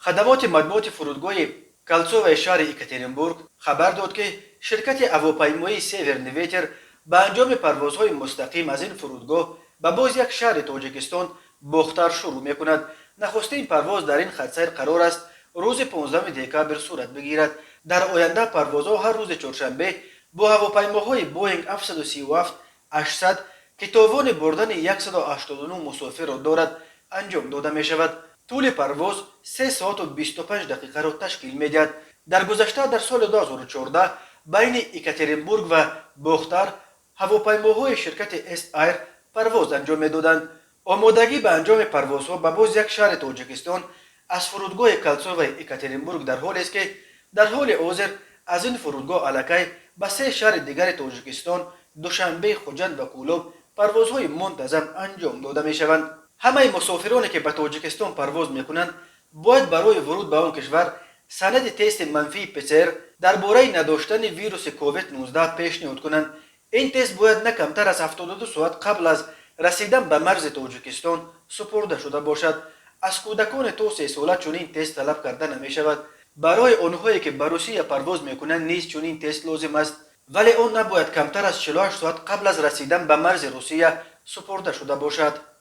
خدمات مطبوعات فرودگاه کلسو شهر یکاترینبورگ خبر داد که شرکت هواپیمایی سیورنویتر به انجام پروازهای مستقیم از این فرودگاه به باز یک شهر تاجیکستان بختر شروع میکند. نخستین پرواز در این خط سیر قرار است روز 15 دکامبر صورت بگیرد. در آینده پروازها هر روز چهارشنبه با هواپیماهای بوینگ 737 800 که توان بردن 189 مسافر را دارد انجام داده می شود. طول پرواز 3 ساعت و 25 دقیقه را تشکیل می دهد. در گذشته در سال 2014 بین یکاترینبورگ و بختر هواپیماهای شرکت است ایر پرواز انجام می دادند. آمادگی به انجام پروازها به باز یک شهر تاجیکستان از فرودگاه کلسو و یکاترینبورگ در حال است که در حال حاضر از این فرودگاه الکی به 3 شهر دیگر تاجیکستان دوشنبه، خوجند و کولوب پروازهای منتظم انجام داده می شوند. همه مسافرانی که به تاجیکستان پرواز می کنند باید برای ورود به آن کشور سند تست منفی PCR درباره نداشتن ویروس کووید 19 پیشنهاد کنند. این تست باید نه کمتر از 72 ساعت قبل از رسیدن به مرز تاجیکستان سپرده شده باشد. از کودکان تا 3 ساله چنین تست طلب کرده نمی شود. برای آنهایی که به روسیه پرواز می کنند نیز چنین تست لازم است، ولی آن نباید کمتر از 48 ساعت قبل از رسیدن به مرز روسیه سپرده شده باشد.